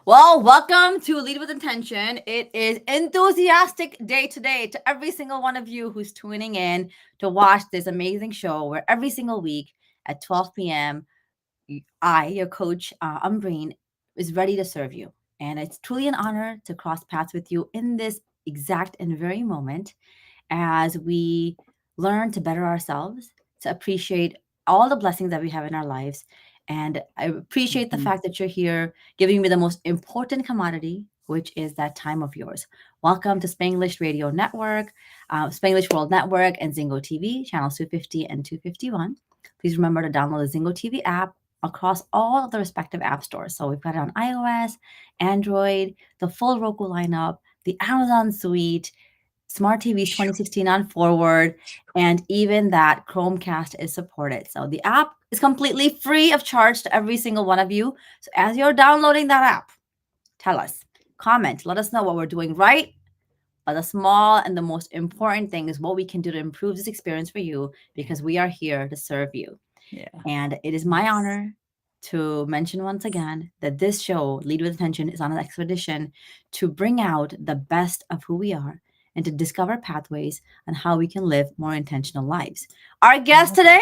Well, welcome to Lead with Intention. It is enthusiastic day today to every single one of you who's tuning in to watch this amazing show where every single week at 12 p.m. Your coach, Ambreen, is ready to serve you. And it's truly an honor to cross paths with you in this exact and very moment as we learn to better ourselves, to appreciate all the blessings that we have in our lives. And I appreciate the Mhm. fact that you're here giving me the most important commodity, which is that time of yours. Welcome to Spanglish Radio Network, Spanglish World Network, and Zingo TV, channels 250 and 251. Please remember to download the Zingo TV app across all of the respective app stores. So we've got it on iOS, Android, the full Roku lineup, the Amazon suite, Smart TVs Phew. 2016 on forward, and even that Chromecast is supported. So the app is completely free of charge to every single one of you. So as you're downloading that app, tell us, comment, let us know what we're doing right. But the small and the most important thing is what we can do to improve this experience for you because we are here to serve you. Yeah. And it is my Yes. honor to mention once again that this show, Lead with Attention, is on an expedition to bring out the best of who we are and to discover pathways on how we can live more intentional lives. Our I guest love it. today,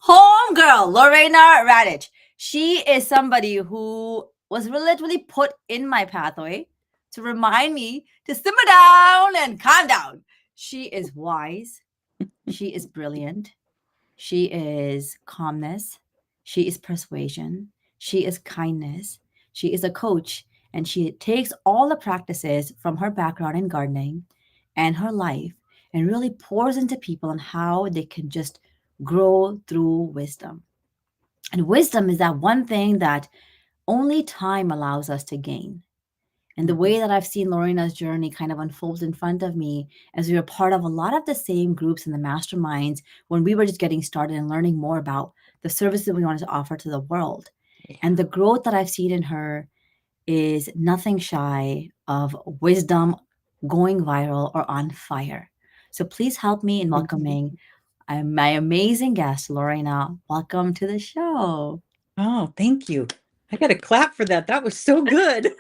homegirl, LauRina Radich. She is somebody who was literally put in my pathway to remind me to simmer down and calm down. She is wise. She is brilliant. She is calmness. She is persuasion. She is kindness. She is a coach. And she takes all the practices from her background in gardening and her life and really pours into people on how they can just grow through wisdom. And wisdom is that one thing that only time allows us to gain. And the Mhm. way that I've seen Lorina's journey kind of unfolds in front of me as we were part of a lot of the same groups in the masterminds when we were just getting started and learning more about the services we wanted to offer to the world. Yeah. And the growth that I've seen in her is nothing shy of wisdom going viral or on fire. So please help me in welcoming my amazing guest, Lorena. Welcome to the show. Oh, thank you. I got to clap for that. That was so good.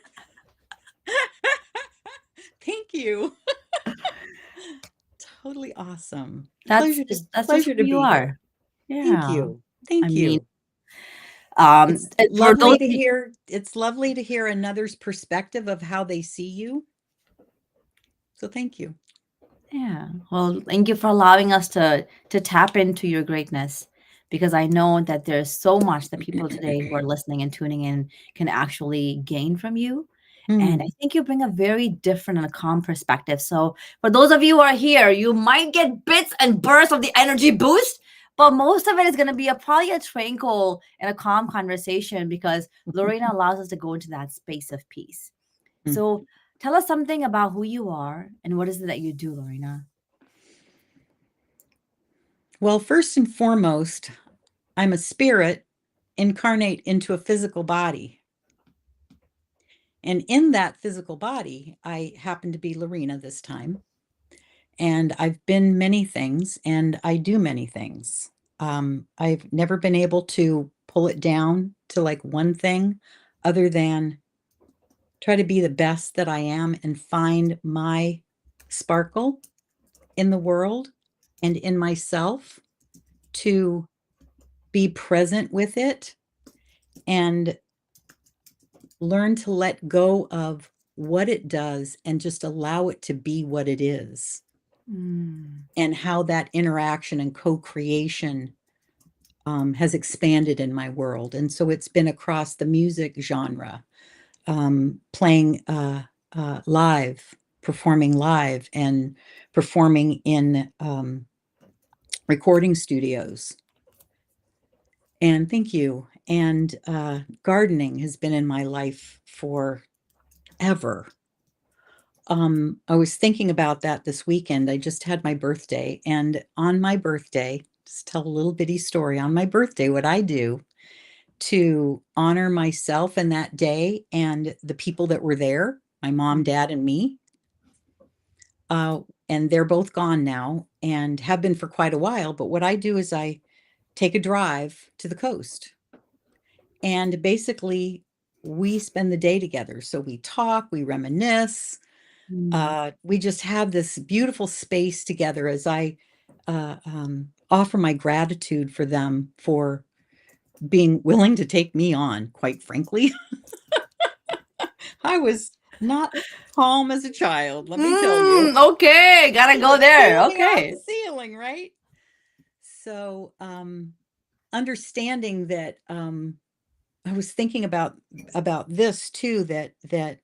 Thank you. Totally awesome. That's just Pleasure who to you be here. are. Thank Yeah. you. I Thank mean, you. It's For those lovely to of you, hear. It's lovely to hear another's perspective of how they see you. So thank you. yeah. Well, thank you for allowing us to tap into your greatness because I know that there's so much that people today who are listening and tuning in can actually gain from you. And I Hmm. think you bring a very different and a calm perspective. So, for those of you who are here, you might get bits and bursts of the energy boost, but most of it is going to be probably a tranquil and a calm conversation because Lorena allows us to go into that space of peace. So, tell us something about who you are and what is it that you do, Lorena? Well, first and foremost, I'm a spirit incarnate into a physical body. And in that physical body, I happen to be LauRina this time. And I've been many things and I do many things. I've never been able to pull it down to like one thing other than try to be the best that I am and find my sparkle in the world and in myself to be present with it and learn to let go of what it does and just allow it to be what it is, Mm. and how that interaction and co-creation has expanded in my world. And so it's been across the music genre, playing live, performing live, and performing in recording studios. And thank you. And gardening has been in my life forever. I was thinking about that this weekend. I just had my birthday, and on my birthday, just tell a little bitty story. On my birthday, what I do to honor myself in that day and the people that were there, my mom, Mm. dad, and me, uh, and they're both gone now and have been for quite a while. But what I do is I take a drive to the coast and basically we spend the day together. So we talk, we reminisce. We just have this beautiful space together as I offer my gratitude for them for being willing to take me on, quite frankly. I was not calm as a child, let me tell you. Okay, gotta I go was there. falling off Okay. the ceiling, right? So, understanding that I was thinking about this too, that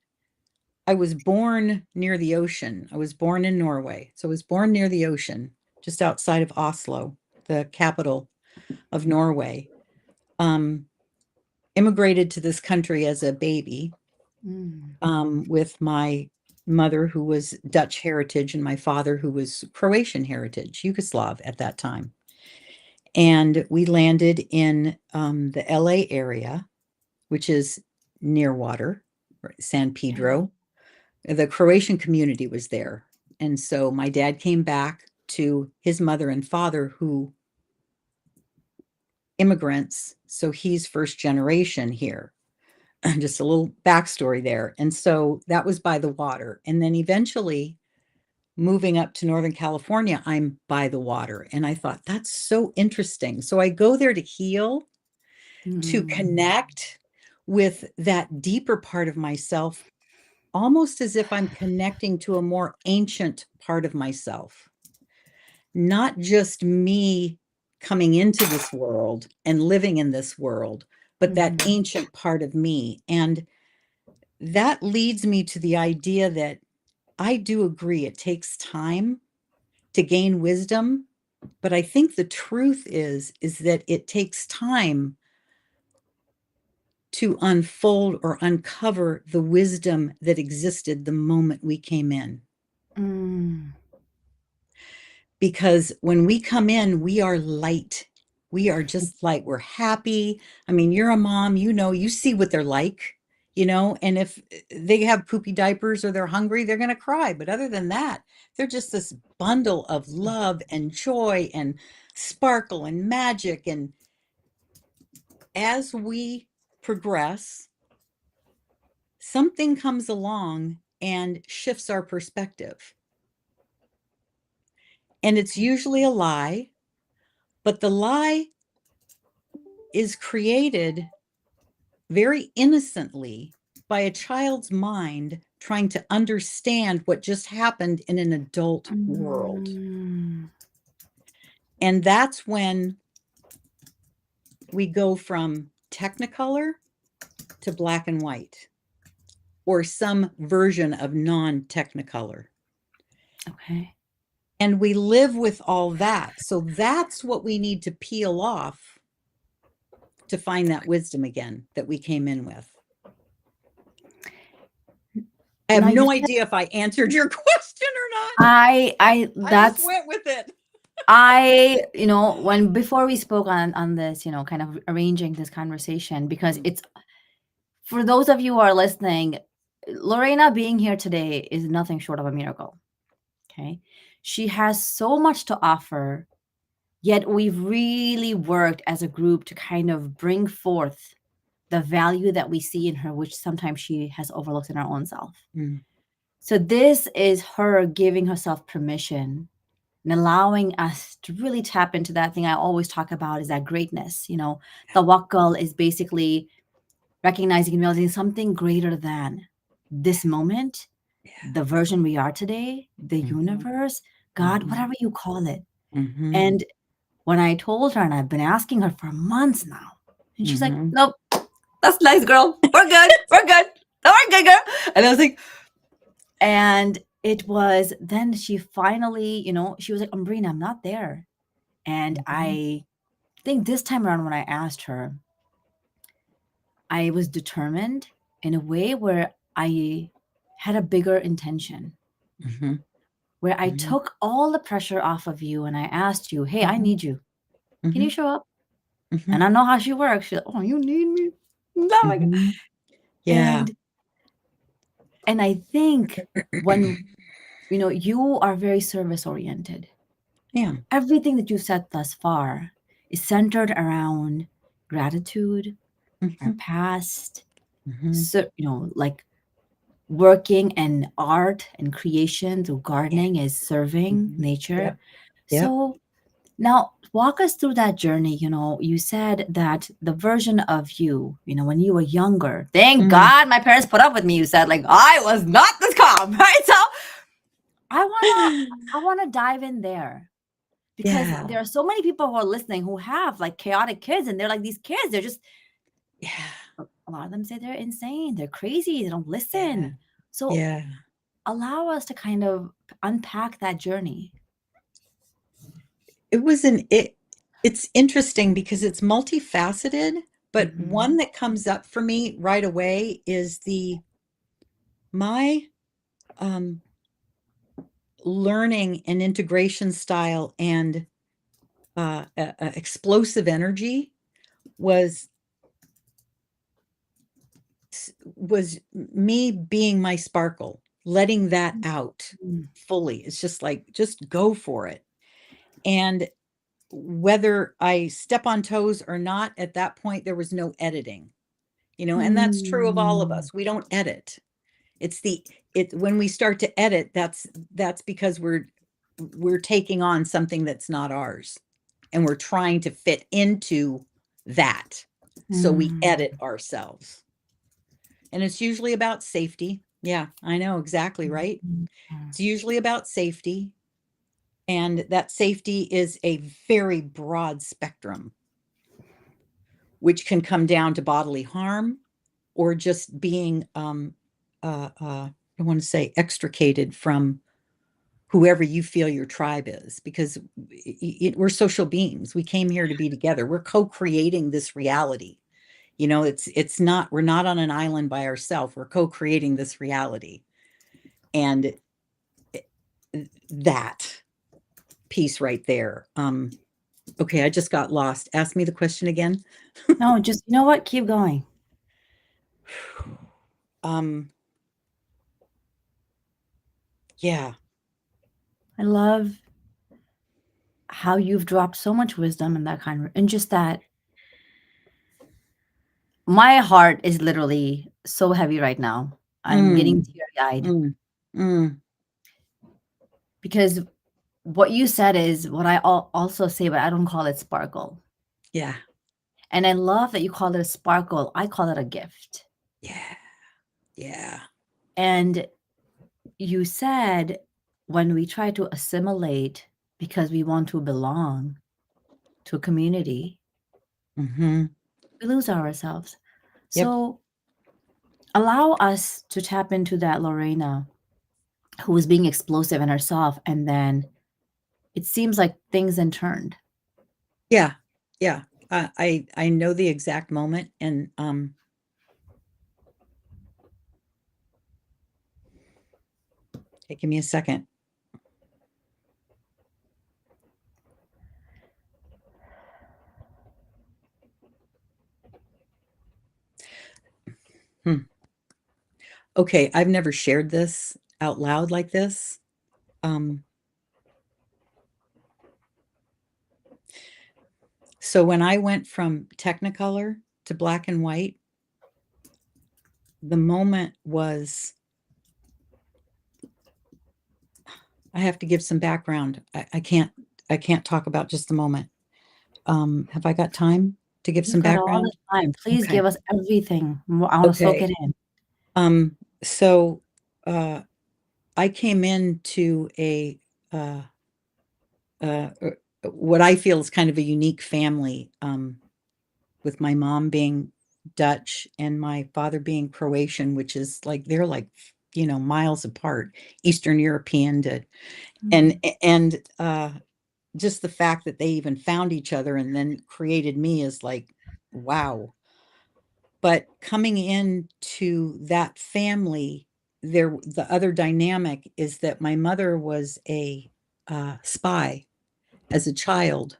I was born near the ocean. I was born in Norway. So I was born near the ocean, just outside of Oslo, the capital of Norway. Um, Immigrated to this country as a baby, Mm. with my mother, who was Dutch heritage, and my father, who was Croatian heritage, Yugoslav at that time. And we landed in the LA area, which is near water, San Okay. Pedro. The Croatian community was there. And so my dad came back to his mother and father, who immigrants. So he's first generation here. Just a little backstory there. And so that was by the water. And then eventually moving up to Northern California, I'm by the water. And I thought, that's so interesting. So I go there to heal, to Mm. connect with that deeper part of myself, almost as if I'm connecting to a more ancient part of myself, not just me coming into this world and living in this world, but that Mhm. ancient part of me. And that leads me to the idea that I do agree it takes time to gain wisdom, but I think the truth is that it takes time to unfold or uncover the wisdom that existed the moment we came in. Mm. Because when we come in, we are light. We are just light. We're happy. I mean, you're a mom, you see what they're like, and if they have poopy diapers or they're hungry, they're going to cry. But other than that, they're just this bundle of love and joy and sparkle and magic. And as we progress, something comes along and shifts our perspective. And it's Okay. usually a lie, but the lie is created very innocently by a child's mind trying to understand what just happened in an adult world. Mm. And that's when we go from technicolor to black and white, or some version of non-technicolor. Okay. And we live with all that. So that's what we need to peel off to find that wisdom again that we came in with. I have Now you no said idea if I answered your question or not. I I just that's went with it. when before we spoke on this, kind of arranging this conversation, because it's for those of you who are listening, Lorena being here today is nothing short of a miracle. Okay. She has so much to offer, yet we've really worked as a group to kind of bring forth the value that we see in her, which sometimes she has overlooked in her own self. Mm. So this is her giving herself permission and allowing us to really tap into that thing I always talk about, is that greatness. The Wakkal is basically recognizing and realizing something greater than this moment, Yeah. the version we are today, the Mhm. universe, God, Mhm. whatever you call it. Mhm. And when I told her, and I've been asking her for months now, and she's like, Mhm. nope, that's nice, girl. We're good. We're good. We're good, girl. And I was like, and it was then she finally, she was like, Ambereen, I'm not there. And Mhm. I think this time around when I asked her, I was determined in a way where I had a bigger intention, Mhm. where I Mhm. took all the pressure off of you and I asked you, hey, I Mhm. need you. Can you Mhm. show up? And Mhm. I know how she works. She's like, oh, you need me. Oh my God. Mhm. Yeah. And I think when you are very service oriented, Yeah. everything that you've said thus far is centered around gratitude, our Mhm. past, So, like working in art and creation through gardening is serving nature. Yep. Yep. So now walk us through that journey. You said that the version of you, when you were younger, thank God my parents put up with me. You said like I was not this calm, right? So I wanna dive in there because Yeah. there are so many people who are listening who have like chaotic kids, and they're like these kids, they're just a lot of them say they're insane, they're crazy, they don't listen. So Yeah. allow us to kind of unpack that journey. It's interesting because it's multifaceted, but one Mhm. that comes up for me right away is my um learning and integration style and explosive energy was was me being my sparkle, letting that out Mm. fully. It's just like, just go for it. And whether I step on toes or not, at that point, there was no editing, and that's true of all of Mm. us. We don't edit. It's when we start to edit, that's because we're taking on something that's not ours. And we're trying to fit into that. So we Mm. edit ourselves. And it's usually about safety. Yeah, I know exactly, right? Mm. It's usually about safety. And that safety is a very broad spectrum, which can come down to bodily harm or just being, I want to say, extricated from whoever you feel your tribe is, because we're social beings. We came here to be together. We're co-creating this reality. It's not, we're not on an island by ourselves. We're co-creating this reality. And that piece right there. Okay, I just got lost. Ask me the question again. No, just what? Keep going. Um, yeah. I love how you've dropped so much wisdom and that kind of, and just that my heart is literally so heavy right now. I'm getting Mm, teary-eyed mm, mm, because what you said is what I also say, but I don't call it sparkle. yeah. And I love that you call it a sparkle. I call it a gift. Yeah. Yeah. And you said when we try to assimilate because we want to belong to a community, Mm-hmm. we lose ourselves. Yep. So allow us to tap into that LauRina who was being explosive in herself, and then it seems like things then turned. Yeah. Yeah. I know the exact moment, and hey, give me a second. Hmm. Okay, I've never shared this out loud like this. Um, so when I went from Technicolor to black and white, the moment was, I have to give some background. I can't talk about just the moment. Have I got time to give You've some got all the background? time. Please Okay. give us everything. I want to soak Okay. it in. So uh I came into a uh uh what I feel is kind of a unique family, with my mom being Dutch and my father being Croatian, which is like, they're like, miles apart, Eastern European to, and Mm. and just the fact that they even found each other and then created me is like, wow. But coming into that family, the other dynamic is that my mother was a spy as a child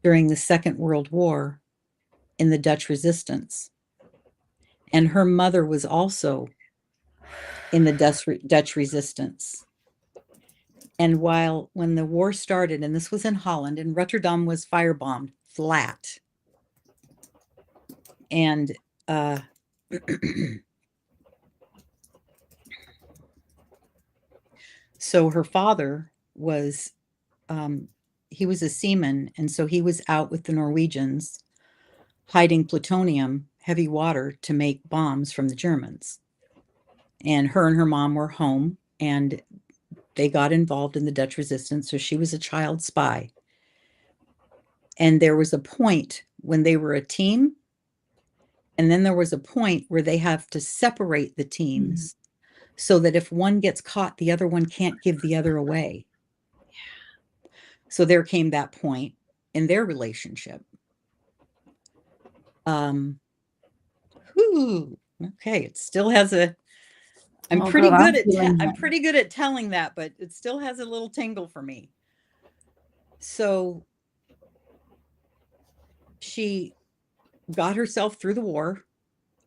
during the Second World War in the Dutch resistance. And her mother was also in the Dutch resistance. And when the war started, and this was in Holland, and Rotterdam was firebombed flat, and So her father was, he was a seaman, and so he was out with the Norwegians hiding plutonium, heavy water, to make bombs from the Germans. And her mom were home, and they got involved in the Dutch resistance. So she was a child spy. And there was a point when they were a team, and then there was a point where they have to separate the teams so that if one gets caught, the other one can't give the other away. So there came that point in their relationship. Okay, it still has a. I'm Oh, pretty girl, good I'm at feeling I'm that. pretty good at telling that, but it still has a little tingle for me. So she got herself through the war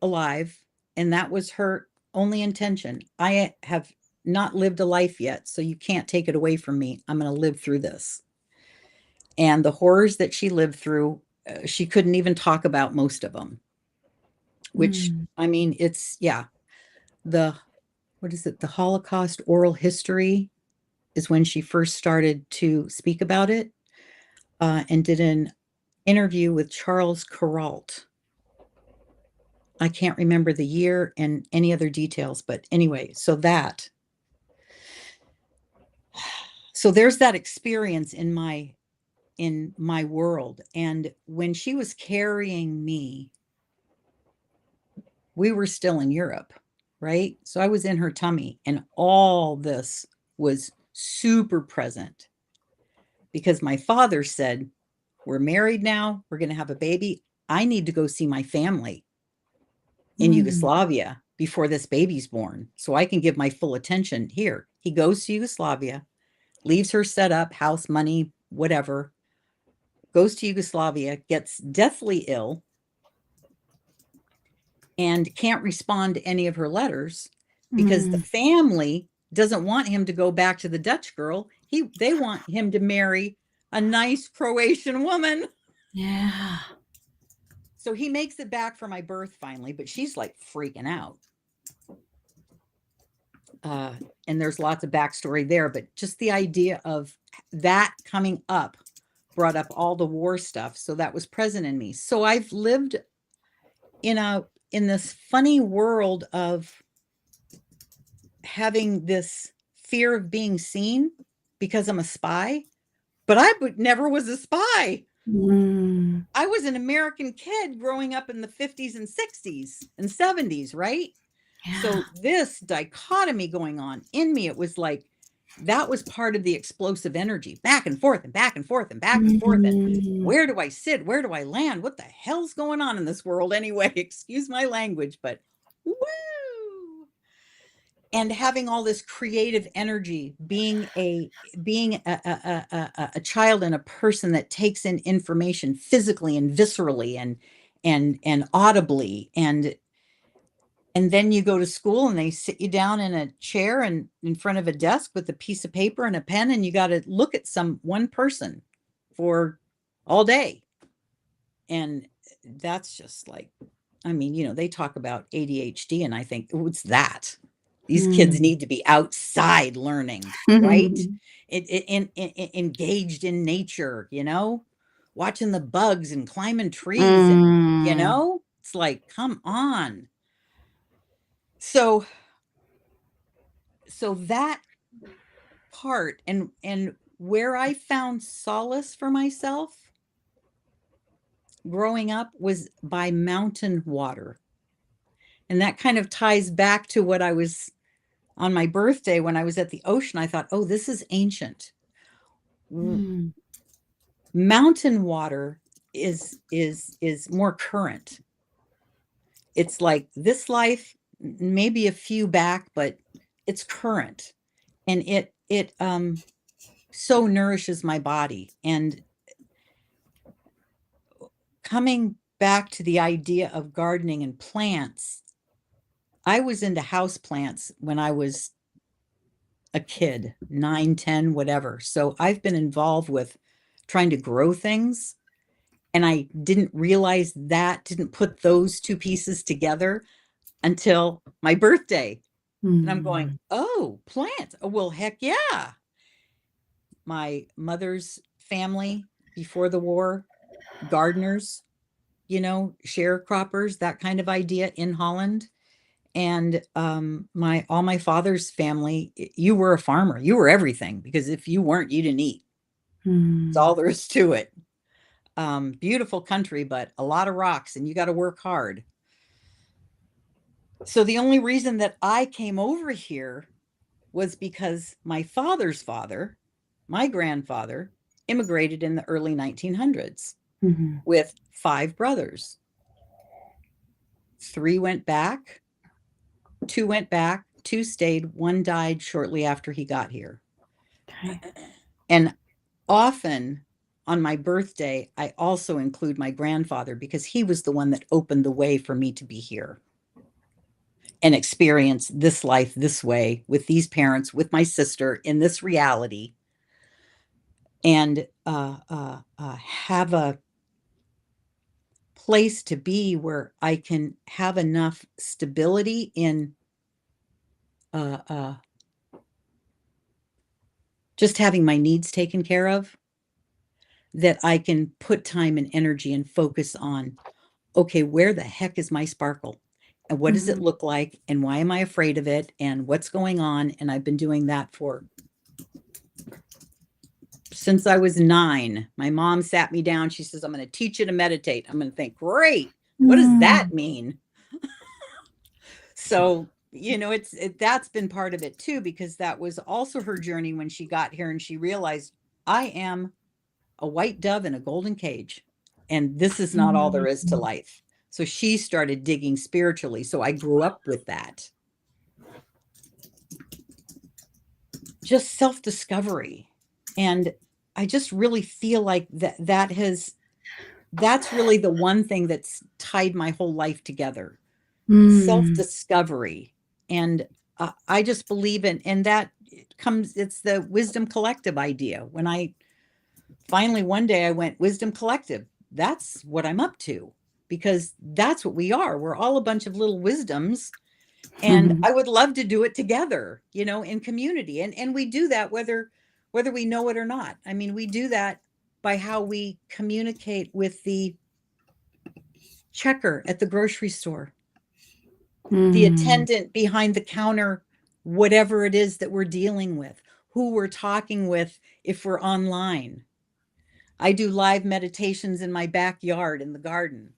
alive, and that was her only intention. I have not lived a life yet, so you can't take it away from me. I'm going to live through this. And the horrors that she lived through, she couldn't even talk about most of them, which, I mean, it's, yeah, the, what is it? The Holocaust oral history is when she first started to speak about it, and did an interview with Charles Kuralt. I can't remember the year and any other details, but anyway, so there's that experience in my world. And when she was carrying me, we were still in Europe, right? So I was in her tummy, and all this was super present because my father said, we're married now, we're going to have a baby. I need to go see my family in Yugoslavia before this baby's born so I can give my full attention here. He goes to Yugoslavia, leaves her set up, house, money, whatever, goes to Yugoslavia, gets deathly ill, and can't respond to any of her letters because the family doesn't want him to go back to the Dutch girl. They want him to marry a nice Croatian woman. Yeah. So he makes it back for my birth finally, but she's like freaking out. And there's lots of backstory there, but just the idea of that coming up brought up all the war stuff. So that was present in me. So I've lived in this funny world of having this fear of being seen because I'm a spy, but I never was a spy. I was an American kid growing up in the 50s and 60s and 70s, right? Yeah. So this dichotomy going on in me, it was like that was part of the explosive energy, back and forth and back and forth and back and forth. And where do I sit? Where do I land? What the hell's going on in this world anyway? Excuse my language, but woo! And having all this creative energy, being a child and a person that takes in information physically and viscerally and audibly, and then you go to school and they sit you down in a chair and in front of a desk with a piece of paper and a pen, and you got to look at one person for all day. And that's just like, I mean, they talk about ADHD, and I think, oh, it's that. These kids need to be outside learning, right? Engaged in nature, watching the bugs and climbing trees, and it's like, come on. So that part and where I found solace for myself growing up was by mountain water. And that kind of ties back to what I was on my birthday when I was at the ocean. I thought, oh, this is ancient. Mountain water is more current. It's like this life, maybe a few back, but it's current. And it so nourishes my body. And coming back to the idea of gardening and plants, I was into house plants when I was a kid, 9, 10, whatever. So I've been involved with trying to grow things. And I didn't realize that, didn't put those two pieces together until my birthday. And I'm going, Mm. oh, plants. Oh, well, heck yeah. My mother's family before the war, gardeners, sharecroppers, that kind of idea in Holland. And my all my father's family, you were a farmer. You were everything, because if you weren't, you didn't eat. That's Mm. all there is to it. Beautiful country, but a lot of rocks, and you got to work hard. So the only reason that I came over here was because my father's father, my grandfather, immigrated in the early 1900s Mhm. with 5 brothers. 3 went back, 2 went back, 2 stayed, 1 died shortly after he got here. Okay. And often on my birthday, I also include my grandfather, because he was the one that opened the way for me to be here and experience this life this way with these parents, with my sister in this reality, and have a place to be where I can have enough stability in uh, uh, just having my needs taken care of, that I can put time and energy and focus on, okay, where the heck is my sparkle? And what does it Mhm. look like? And why am I afraid of it? And what's going on? And I've been doing that for since I was 9. My mom sat me down. She says, I'm going to teach you to meditate. I'm going to think, great. What does that Mm. mean? So, that's been part of it too, because that was also her journey when she got here and she realized, I am a white dove in a golden cage, and this is not all there is to Mm. life. So she started digging spiritually. So I grew up with that. Just self-discovery. And I just really feel like that's really the one thing that's tied my whole life together. Mm. Self-discovery. And I just believe in that. It's the Wisdom Collective idea. When I finally one day I went, Wisdom Collective, that's what I'm up to, because that's what we are. We're all a bunch of little wisdoms, and Mhm. I would love to do it together, in community. And we do that whether we know it or not. I mean, we do that by how we communicate with the checker at the grocery store, the Mm. attendant behind the counter, whatever it is that we're dealing with, who we're talking with if we're online. I do live meditations in my backyard in the garden,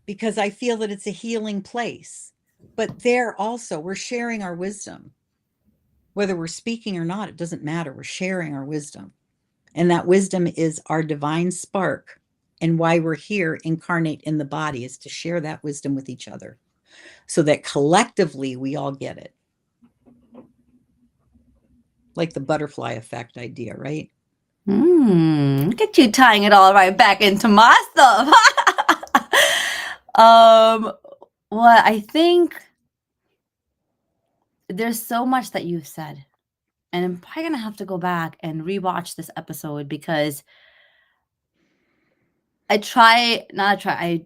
because I feel that it's a healing place. But there also, we're sharing our wisdom. Whether we're speaking or not, it doesn't matter. We're sharing our wisdom. And that wisdom is our divine spark. And why we're here incarnate in the body is to share that wisdom with each other, so that collectively we all get it. Like the butterfly effect idea, right? Look at you tying it all right back into my stuff. um, well, I think there's so much that you've said, and I'm probably gonna have to go back and rewatch this episode because I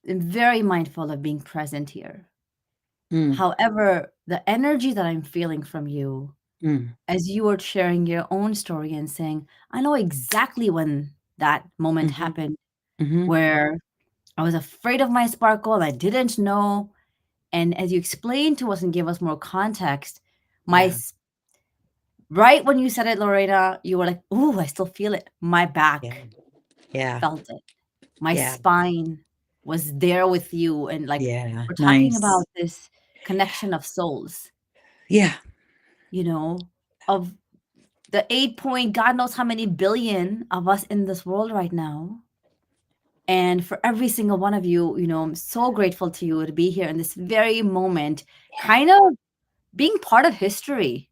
am very mindful of being present here. Mm, However, the energy that I'm feeling from you mm, as you were sharing your own story and saying, I know exactly when that moment mm-hmm, happened mm-hmm. where I was afraid of my sparkle and I didn't know. And as you explained to us and gave us more context, my Yeah, s- right when you said it, Lorena, you were like, "Ooh, I still feel it." My yeah, back yeah, felt it. My yeah, spine was there with you, and like yeah. we're talking Nice. about this connection of souls, Yeah, you know, of the 8 point, God knows how many billion of us in this world right now. And for every single one of you, I'm so grateful to you to be here in this very moment, kind of being part of history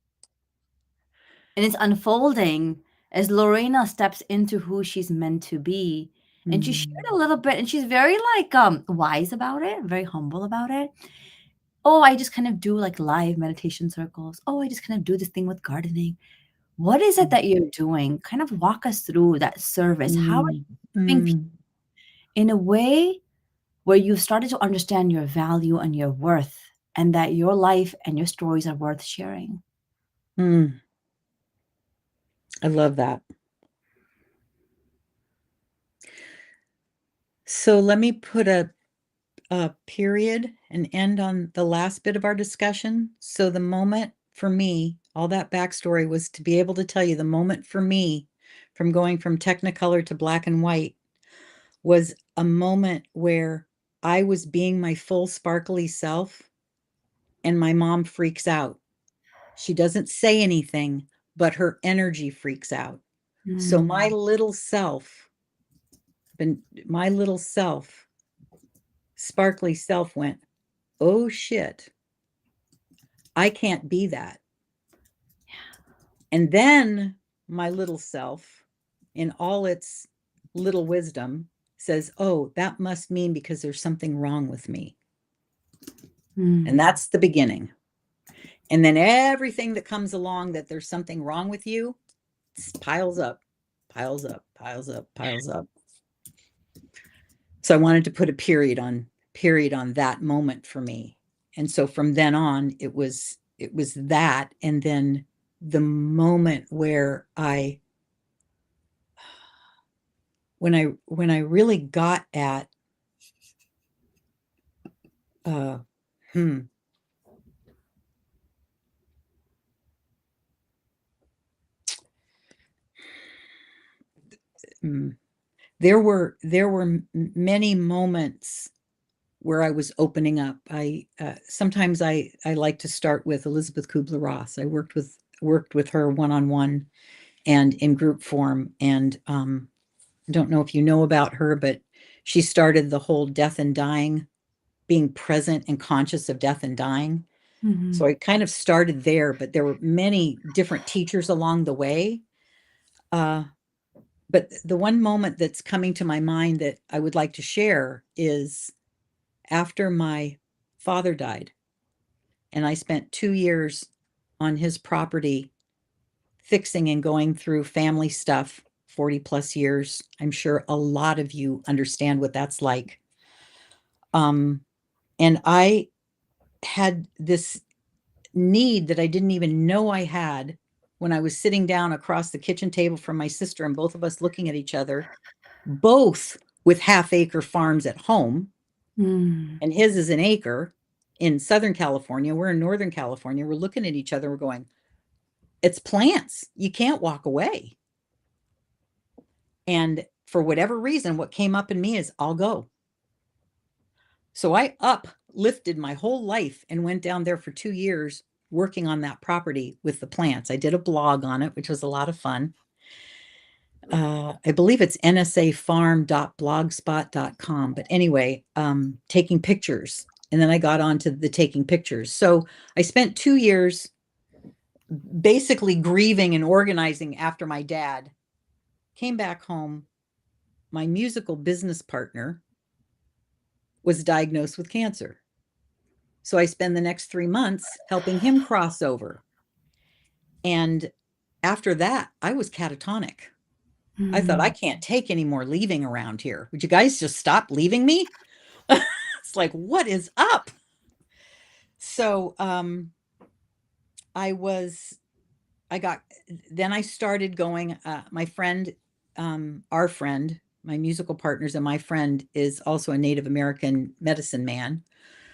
and it's unfolding as Lorena steps into who she's meant to be. And she shared a mm, little bit, and she's very like wise about it, very humble about it. Oh, I just kind of do like live meditation circles. Oh, I just kind of do this thing with gardening. What is it mm, that you're doing? Kind of walk us through that service. How are mm, you serving people mm, in a way where you started to understand your value and your worth, and that your life and your stories are worth sharing. Mm, I love that. So let me put a period and end on the last bit of our discussion. So the moment for me, all that backstory was to be able to tell you the moment for me from going from Technicolor to black and white was a moment where I was being my full sparkly self and my mom freaks out. She doesn't say anything, but her energy freaks out. So my little self, my little self, sparkly self went, oh shit, I can't be that. And then my little self, in all its little wisdom, says, oh, that must mean because there's something wrong with me. And that's the beginning. And then everything that comes along that there's something wrong with you piles up, piles up, piles up, piles up. So I wanted to put a period on that moment for me. And so from then on, it was that. And then the moment where when I really got at uh hmm mm, there were many moments where I was opening up. I sometimes I like to start with Elizabeth Kubler-Ross. I worked with her one-on-one and in group form. And I don't know if you know about her, but she started the whole death and dying, being present and conscious of death and dying. So I kind of started there, but there were many different teachers along the way. But the one moment that's coming to my mind that I would like to share is after my father died, and I spent 2 years on his property fixing and going through family stuff, 40 plus years. I'm sure a lot of you understand what that's like. And I had this need that I didn't even know I had when I was sitting down across the kitchen table from my sister and both of us looking at each other, both with half-acre farms at home. And his is an acre in Southern California. We're in Northern California. We're looking at each other. We're going, it's plants. You can't walk away. And for whatever reason, what came up in me is I'll go. So I uplifted my whole life and went down there for 2 years working on that property with the plants. I did a blog on it, which was a lot of fun. I believe it's nsafarm.blogspot.com. But anyway, taking pictures. And then I got onto the taking pictures. So I spent 2 years basically grieving and organizing after my dad. Came back home. My musical business partner was diagnosed with cancer. So I spend the next 3 months helping him cross over. And after that, I was catatonic. I thought, I can't take any more leaving around here. Would you guys just stop leaving me? It's like, what is up? So then I started going, my friend, our friend, my musical partners and my friend is also a Native American medicine man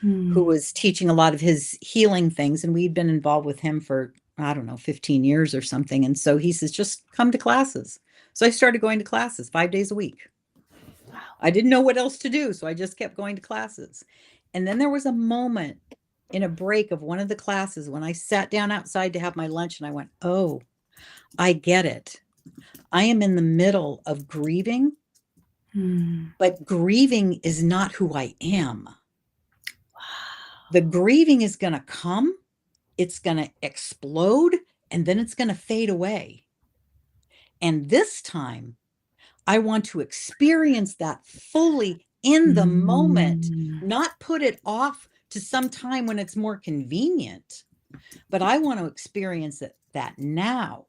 who was teaching a lot of his healing things. And we'd been involved with him for, I don't know, 15 years or something. And so he says, just come to classes. So I started going to classes 5 days a week. I didn't know what else to do. So I just kept going to classes. And then there was a moment in a break of one of the classes when I sat down outside to have my lunch and I went, oh, I get it. I am in the middle of grieving, but grieving is not who I am. The grieving is going to come, it's going to explode, and then it's going to fade away. And this time, I want to experience that fully in the moment, not put it off to some time when it's more convenient, but I want to experience that now.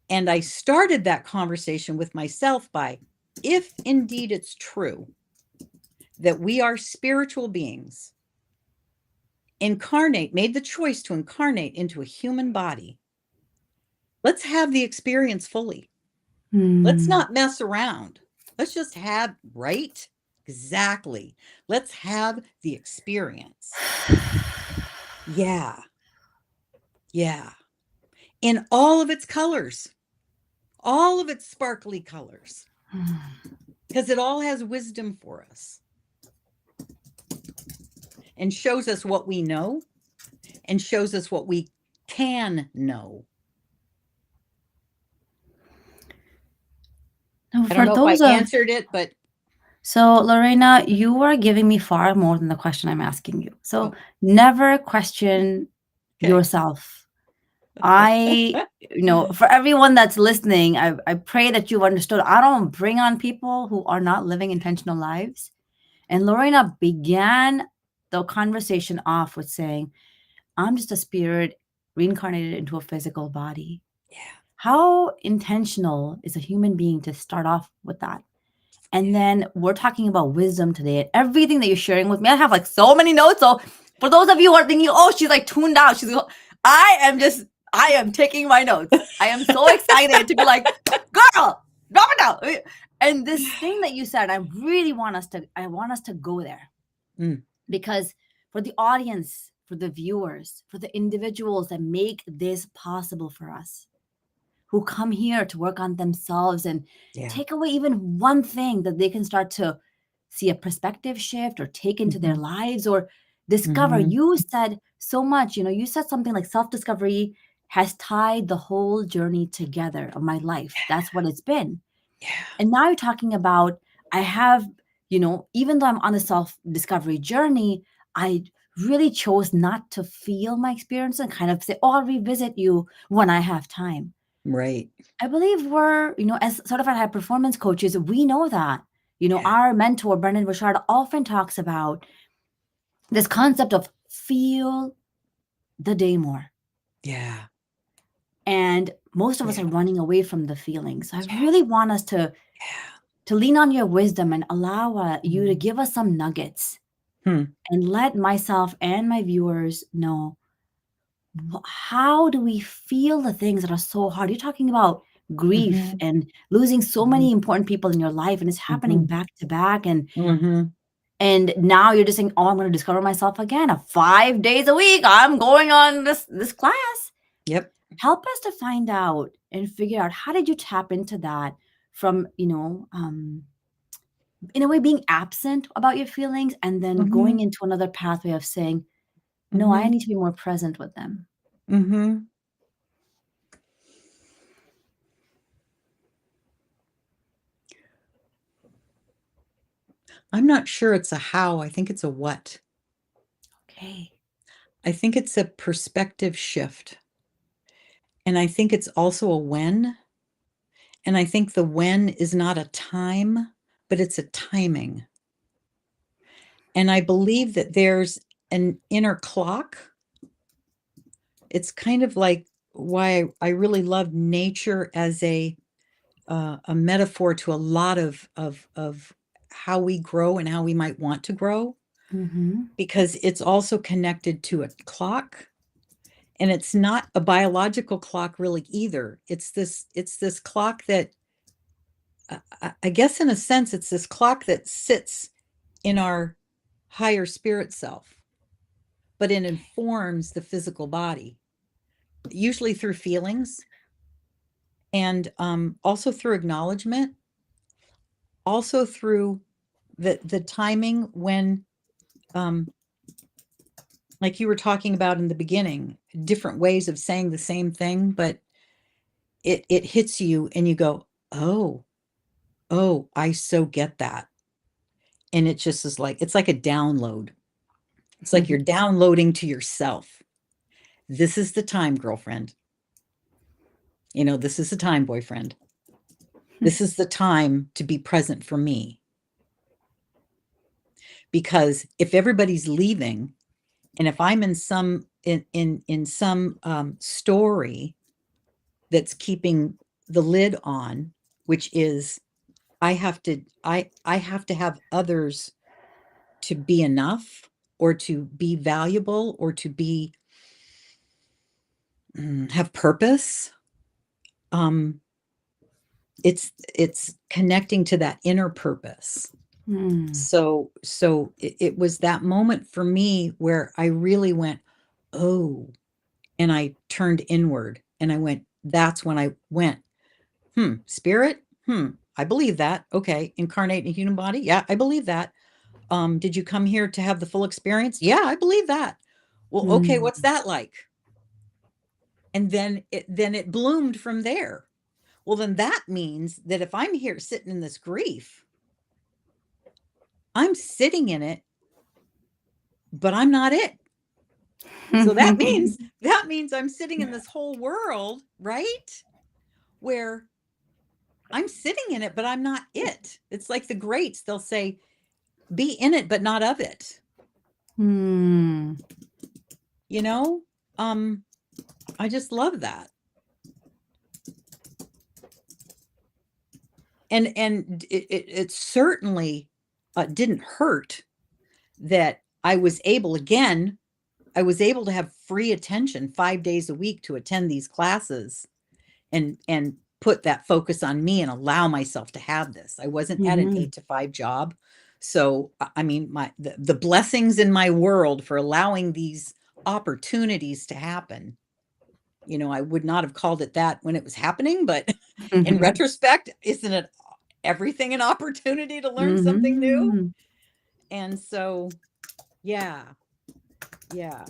And I started that conversation with myself by, if indeed it's true that we are spiritual beings, made the choice to incarnate into a human body, let's have the experience fully. Let's not mess around. Let's just have, right? Exactly. Let's have the experience. Yeah. Yeah. In all of its colors, all of its sparkly colors, because it all has wisdom for us and shows us what we know and shows us what we can know. No, I don't for know if I those of answered it, but so LauRina, you are giving me far more than the question I'm asking you. So oh, never question okay. yourself. For everyone that's listening, I pray that you've understood. I don't bring on people who are not living intentional lives. And LauRina began the conversation off with saying, I'm just a spirit reincarnated into a physical body. Yeah. How intentional is a human being to start off with that? And then we're talking about wisdom today. And everything that you're sharing with me, I have like so many notes. So for those of you who are thinking, oh, she's like tuned out, I am taking my notes. I am so excited to be like, girl, drop it down. And this thing that you said, I want us to go there. Because for the audience, for the viewers, for the individuals that make this possible for us, who come here to work on themselves and take away even one thing that they can start to see a perspective shift or take into their lives or discover. You said so much, you said something like self-discovery has tied the whole journey together of my life. That's what it's been. Yeah. And now you're talking about, I have, even though I'm on a self-discovery journey, I really chose not to feel my experience and kind of say, oh, I'll revisit you when I have time. Right. I believe we're, as certified high performance coaches, we know that. Our mentor, Brendan Burchard, often talks about this concept of feel the day more. Yeah. And most of us are running away from the feelings. So I really want us to lean on your wisdom and allow you to give us some nuggets and let myself and my viewers know, how do we feel the things that are so hard? You're talking about grief and losing so many important people in your life, and it's happening back to back. And now you're just saying, oh, I'm going to discover myself again. 5 days a week, I'm going on this class. Yep. Help us to find out and figure out, how did you tap into that from, in a way, being absent about your feelings and then going into another pathway of saying, no, I need to be more present with them. I'm not sure it's a how. I think it's a what. Okay. I think it's a perspective shift. And I think it's also a when. And I think the when is not a time, but it's a timing. And I believe that there's an inner clock. It's kind of like why I really love nature as a metaphor to a lot of how we grow and how we might want to grow, because it's also connected to a clock. And it's not a biological clock really either. It's this clock that I guess in a sense it's this clock that sits in our higher spirit self, but it informs the physical body, usually through feelings and also through acknowledgement, also through the timing when like you were talking about in the beginning, different ways of saying the same thing, but it hits you and you go, oh, I so get that. And it just is like, it's like a download. It's like you're downloading to yourself. This is the time, girlfriend. This is the time, boyfriend. This is the time to be present for me. Because if everybody's leaving, and if I'm in some story that's keeping the lid on, which is I have to have others to be enough or to be valuable or to be have purpose. It's connecting to that inner purpose. Mm. So it was that moment for me where I really went, oh, and I turned inward and I went, that's when I went, spirit, I believe that. Okay, incarnate in a human body. Yeah, I believe that. Did you come here to have the full experience? Yeah, I believe that. Well, okay, Mm. what's that like? And then it bloomed from there. Well, then that means that if I'm here sitting in this grief, I'm sitting in it, but I'm not it. So that means I'm sitting in this whole world, right? Where I'm sitting in it, but I'm not it. It's like the greats, they'll say, be in it, but not of it. Mm. You know? I just love that. And it certainly didn't hurt that I was able to have free attention 5 days a week to attend these classes and put that focus on me and allow myself to have this. I wasn't at an Mhm. 8 to 5 job. So I mean the blessings in my world for allowing these opportunities to happen. I would not have called it that when it was happening, but in retrospect, isn't it everything an opportunity to learn something new? Mhm. And so, yeah, yeah.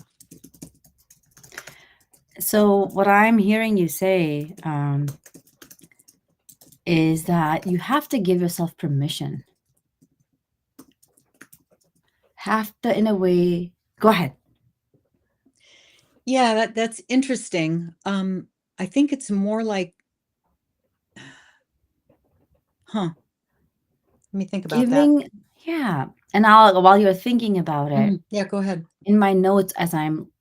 So what I'm hearing you say is that you have to give yourself permission. Have to, in a way, go ahead. Yeah, that's interesting. I think it's more like, let me think about that. Giving, yeah. And I'll, while you're thinking about it, Yeah, go ahead. in my notes as I'm,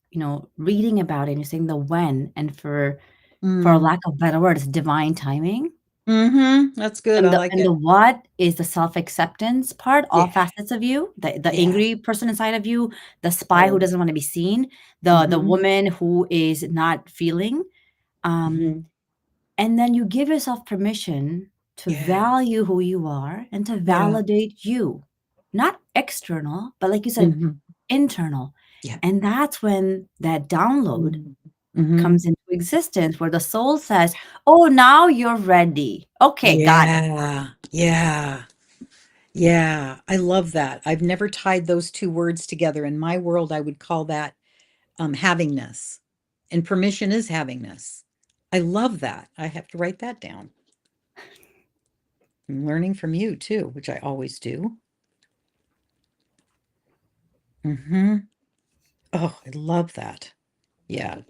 reading about it, and you're saying the when, and for Mm. lack of better words, divine timing. That's good. And I the like and it. the what is the self-acceptance part, all Yeah, facets of you, the yeah. angry person inside of you, the spy who Oh. doesn't want to be seen, the Mm-hmm. woman who is not feeling. Um, Mm-hmm. and then you give yourself permission to Yeah, value who you are and to yeah. validate you. Not external, but like you said, Mm-hmm. internal. Yeah. And that's when that download Mm-hmm. comes into existence where the soul says, "Oh, now you're ready. Okay, got it." Yeah, yeah, yeah. I love that. I've never tied those two words together. In my world, I would call that havingness. And permission is havingness. I love that. I have to write that down. I'm learning from you too, which I always do. Mm-hmm. Oh, I love that. Yeah.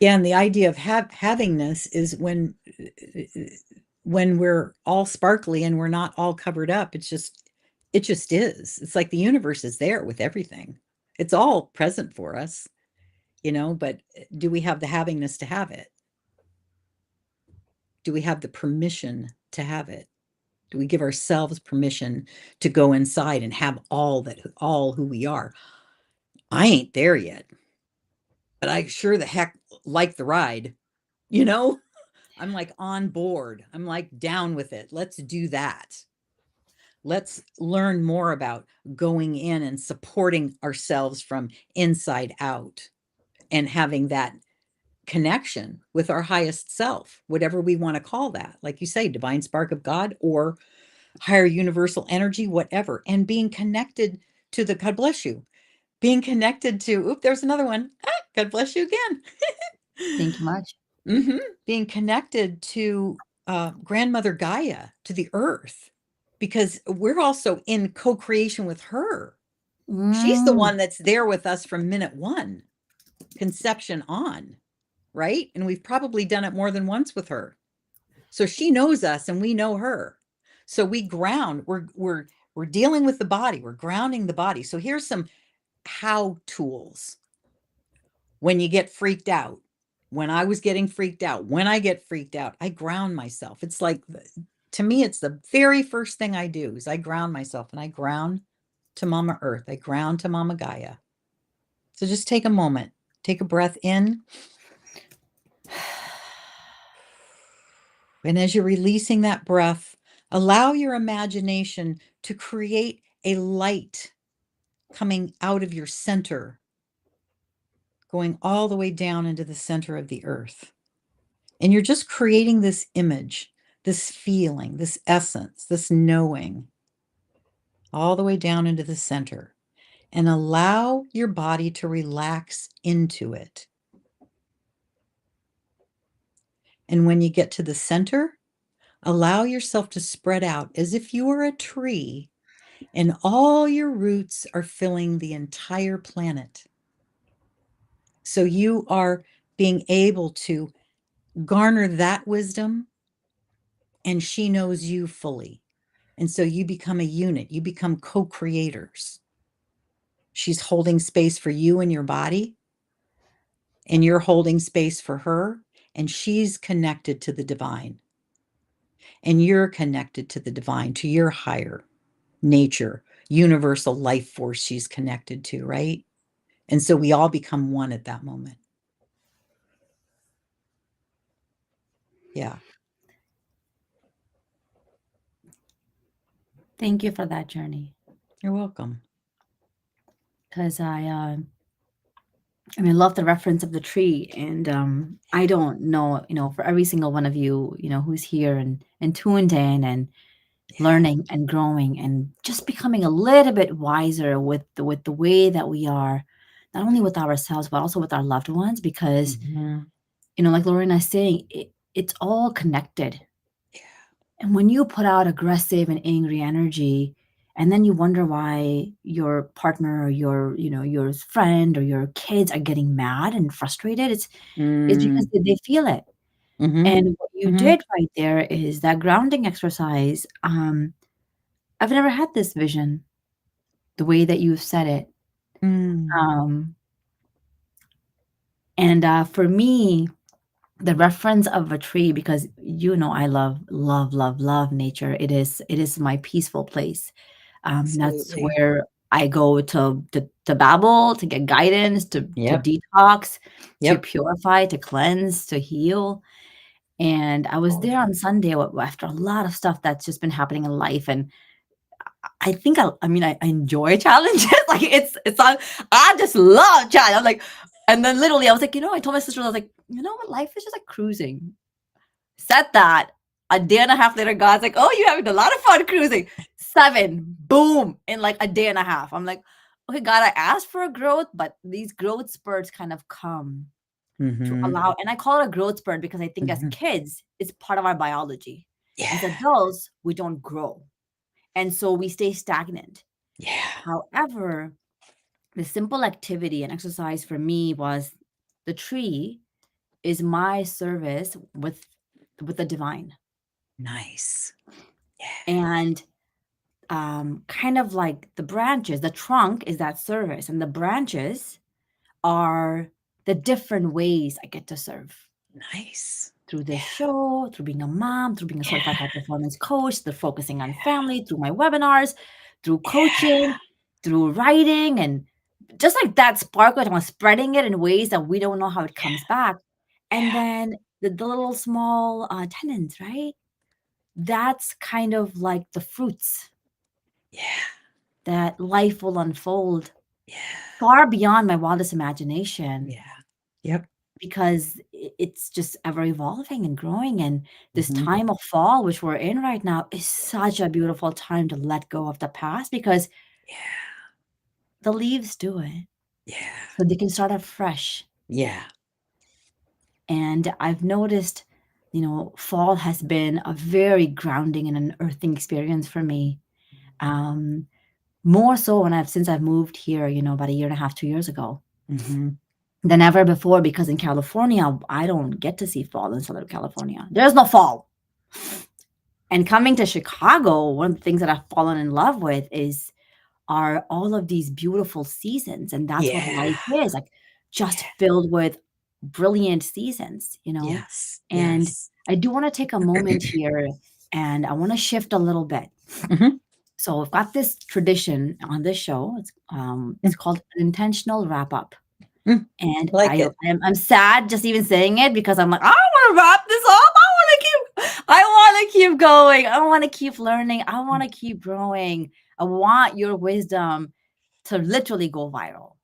Yeah, and the idea of havingness is when we're all sparkly and we're not all covered up. It just is. It's like the universe is there with everything. It's all present for us, but do we have the havingness to have it? Do we have the permission to have it? Do we give ourselves permission to go inside and have all who we are? I ain't there yet, but I sure the heck like the ride, you know? I'm like on board. I'm like down with it. Let's do that. Let's learn more about going in and supporting ourselves from inside out and having that connection with our highest self, whatever we want to call that. Like you say, divine spark of God or higher universal energy, whatever, and being connected to the God bless you, being connected to, there's another one. God bless you again. Thank you much. Being connected to grandmother Gaya, to the earth, because we're also in co-creation with her. She's the Mm. one that's there with us from minute one, conception on, right? And we've probably done it more than once with her. So she knows us and we know her. So we ground, we're dealing with the body, we're grounding the body. So here's some how tools. When you get freaked out, when I was getting freaked out, when I get freaked out, I ground myself. It's like, to me, it's the very first thing I do is I ground myself and I ground. to Mama Earth. I ground to Mama Gaya. So just take a moment. Take a breath in. And as you're releasing that breath, allow your imagination to create a light coming out of your center, going all the way down into the center of the earth. And you're just creating this image, this feeling, this essence, this knowing, all the way down into the center. And allow your body to relax into it. And when you get to the center, allow yourself to spread out as if you were a tree and all your roots are filling the entire planet. So you are being able to garner that wisdom, and she knows you fully. And so you become a unit, you become co-creators. She's holding space for you and your body, and you're holding space for her, and she's connected to the divine. And you're connected to the divine, to your higher nature, universal life force she's connected to, right? And so we all become one at that moment. Yeah. Thank you for that journey. You're welcome. Because I mean, love the reference of the tree, and I don't know, for every single one of you, who's here and tuned in and learning and growing and just becoming a little bit wiser with the way that we are, not only with ourselves but also with our loved ones, because like LauRina is saying, it's all connected. And when you put out aggressive and angry energy, and then you wonder why your partner or your friend or your kids are getting mad and frustrated, it's because they feel it. And what you did right there is that grounding exercise. I've never had this vision the way that you've said it. And for me, the reference of a tree, because I love, love, love, love nature. It is my peaceful place. That's Absolutely. where I go to babble, to get guidance, to Yep. detox, to Yep. purify, to cleanse, to heal. And I was there on Sunday after a lot of stuff that's just been happening in life, and I think I enjoy challenges. Like I just love challenge. I'm like, and then literally I was like, I told my sister, I was like, you know what, life is just like cruising. Said that. A day and a half later, God's like, oh, you're having a lot of fun cruising. 7, boom, in like a day and a half. I'm like, okay, God, I asked for a growth, but these growth spurts kind of come to allow, and I call it a growth spurt because I think as kids, it's part of our biology. As adults, we don't grow. And so we stay stagnant. However, the simple activity and exercise for me was the tree is my service with the divine. Nice. And kind of like the branches, the trunk is that service, and the branches are the different ways I get to serve. Nice. Through this show, through being a mom, through being a certified high performance coach, through focusing on family, through my webinars, through coaching, through writing, and just like that spark, I'm spreading it in ways that we don't know how it comes back. And then the little small tenants, right? That's kind of like the fruits that life will unfold far beyond my wildest imagination. Yep. Because it's just ever evolving and growing, and this time of fall, which we're in right now, is such a beautiful time to let go of the past, because the leaves do it. So they can start afresh. And I've noticed, fall has been a very grounding and an earthing experience for me. More so since I've moved here, about a year and a half, 2 years ago. Than ever before, because in California, I don't get to see fall in Southern California. There's no fall. And coming to Chicago, one of the things that I've fallen in love with are all of these beautiful seasons. And that's what life is, like just filled with brilliant seasons, And I do want to take a moment here, and I want to shift a little bit. So I've got this tradition on this show. It's called an intentional wrap up. Mm, And like it. I'm sad just even saying it because I'm like, I want to wrap this up. I want to keep going. I want to keep learning. I want to keep growing. I want your wisdom to literally go viral.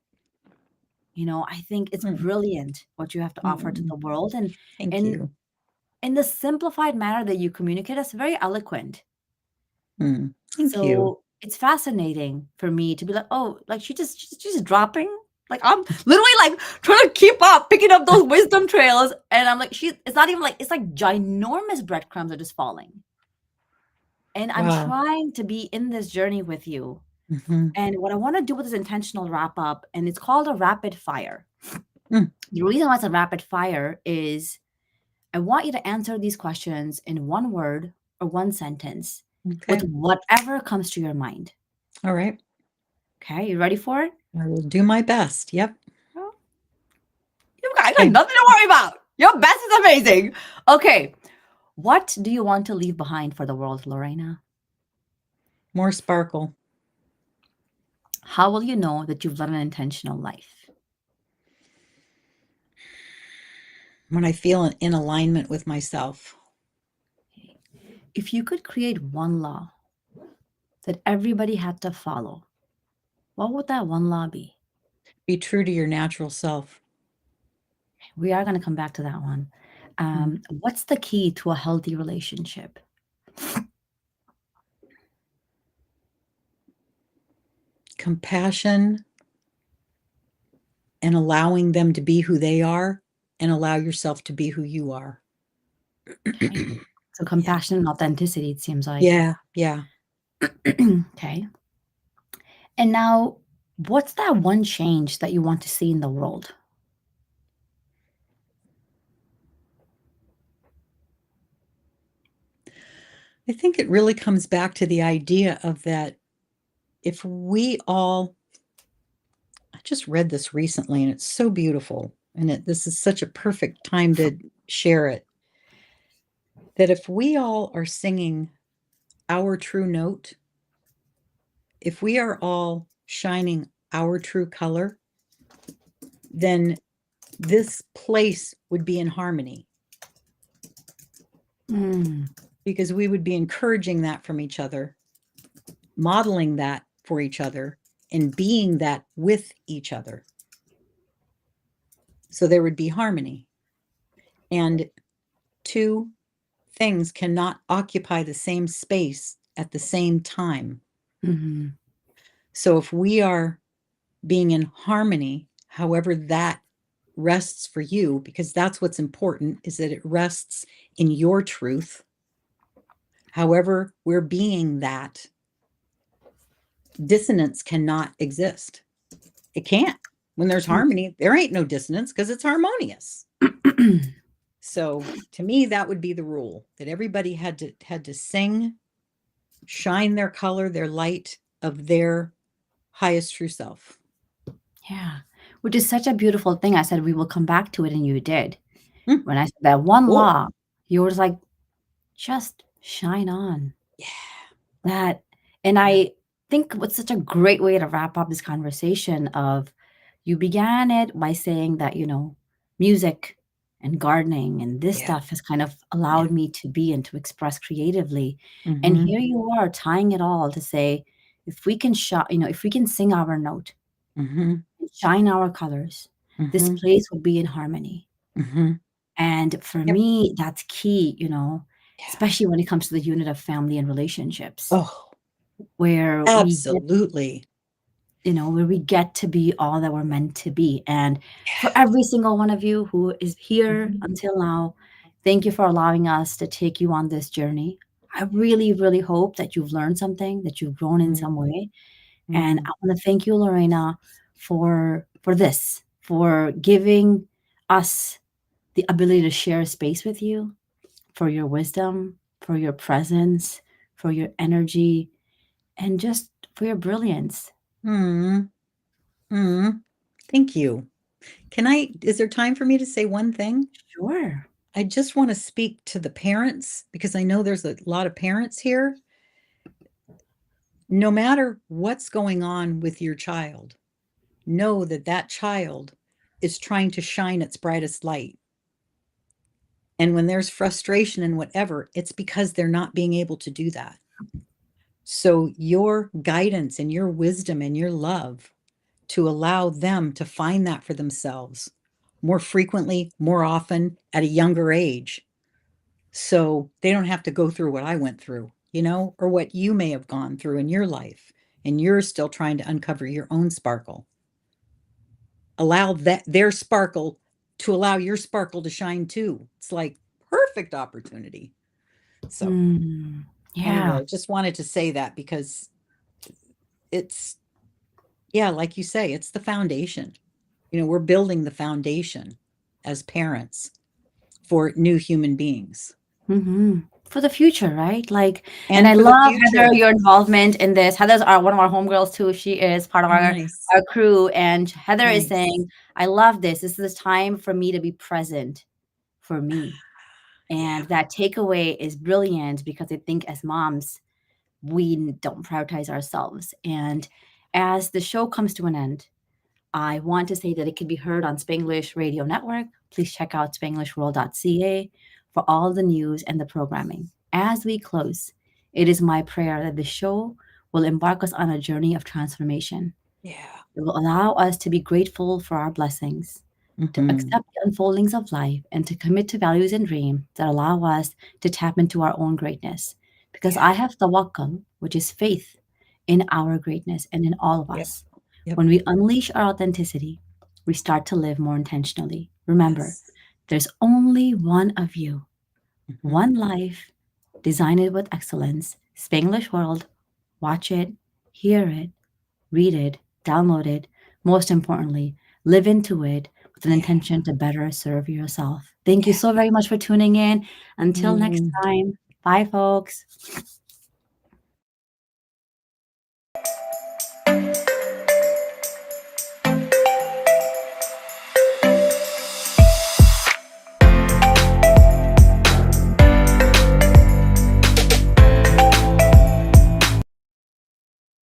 I think it's Mm, brilliant what you have to offer to mm, the world, and thank and you. in the simplified manner that you communicate, it's very eloquent. Thank you. So it's fascinating for me to be like, oh, like she's dropping. Like I'm literally like trying to keep up, picking up those wisdom trails, and I'm like, it's not even like it's like ginormous breadcrumbs are just falling. And I'm Wow. trying to be in this journey with you. Mhm. And what I want to do with this intentional wrap up, and it's called a rapid fire. Mm, The reason why it's a rapid fire is I want you to answer these questions in one word or one sentence with okay. whatever comes to your mind. All right. Okay, you ready for it? I will do my best. Yep. Oh, I got Okay. nothing to worry about. Your best is amazing. Okay, what do you want to leave behind for the world, Lorena? More sparkle. How will you know that you've led an intentional life? When I feel in alignment with myself. If you could create one law that everybody had to follow, what would that one law be? Be true to your natural self. We are going to come back to that one. Mm. What's the key to a healthy relationship? Compassion and allowing them to be who they are and allow yourself to be who you are. Okay. So Yeah. compassion and authenticity, it seems like. Yeah. Yeah. Okay. And now, what's that one change that you want to see in the world? I think it really comes back to the idea of that if we all, I just read this recently and it's so beautiful. And this is such a perfect time to share it. That if we all are singing our true note, if we are all shining our true color, then this place would be in harmony Mm, because we would be encouraging that from each other, modeling that for each other, and being that with each other. So there would be harmony. And two things cannot occupy the same space at the same time. mhm, So if we are being in harmony, however that rests for you, because that's what's important, is that it rests in your truth. However, we're being that, dissonance cannot exist. It can't. When there's harmony, there ain't no dissonance because it's harmonious. mm. So to me, that would be the rule that everybody had to sing, shine their color, their light of their highest true self. Yeah, which is such a beautiful thing. I said we will come back to it, and you did. Mm, When I said that one cool. law, you were like, just shine on Yeah. that. And Yeah. I think what's such a great way to wrap up this conversation of you began it by saying that, music and gardening and this Yeah. stuff has kind of Yeah. allowed me to be and to express creatively. And Mm-hmm. here you are tying it all to say, if we can if we can sing our note, Mm-hmm. shine our colors, this Mm-hmm. place would be in harmony. Mm-hmm. And for Yep. me, that's key, Yeah. especially when it comes to the unit of family and relationships, Oh, where we get, absolutely. where we get to be all that we're meant to be. And for Yeah. every single one of you who is here Mm-hmm. until now, thank you for allowing us to take you on this journey. I really, really hope that you've learned something, that you've grown in some way. And Mm-hmm. I want to thank you, Lorena, for this, for giving us the ability to share space with you, for your wisdom, for your presence, for your energy, and just for your brilliance. Mm-hmm. Mm-hmm. Thank you. Is there time for me to say one thing? Sure. I just want to speak to the parents because I know there's a lot of parents here. no matter what's going on with your child, know that that child is trying to shine its brightest light. And when there's frustration and whatever, it's because they're not being able to do that. So your guidance and your wisdom and your love to allow them to find that for themselves more frequently, more often, at a younger age. So they don't have to go through what I went through, or what you may have gone through in your life. And you're still trying to uncover your own sparkle. Allow their sparkle to allow your sparkle to shine too. It's like perfect opportunity. So Yeah. anyway, just wanted to say that because it's, yeah, like you say, it's the foundation. We're building the foundation as parents for new human beings For the future, right? And and I for the love Heather, future. your involvement in this. Heather's one of our homegirls too. She is part of Oh, our nice. crew, and Heather is Nice. saying, "I love this. This is the time for me to be present for me." Yeah. And that takeaway is brilliant because I think as moms, we don't prioritize ourselves. And as the show comes to an end, I want to say that it can be heard on Spanglish Radio Network. Please check out spanglishworld.ca for all the news and the programming. As we close, it is my prayer that the show will embark us on a journey of transformation. Yeah. It will allow us to be grateful for our blessings, to Hmm. accept the unfoldings of life, and to commit to values and dreams that allow us to tap into our own greatness. Because Yeah. I have tawakkul, which is faith in our greatness and in all of Yep. us. Yep. When we unleash our authenticity, we start to live more intentionally. Remember, Yes. there's only one of you, Hmm. one life, design it with excellence. Spanglish World, watch it, hear it, read it, download it. Most importantly, live into it with an Yeah. intention to better serve yourself. Thank you Yeah. so very much for tuning in. Until next Mm. time, bye, folks.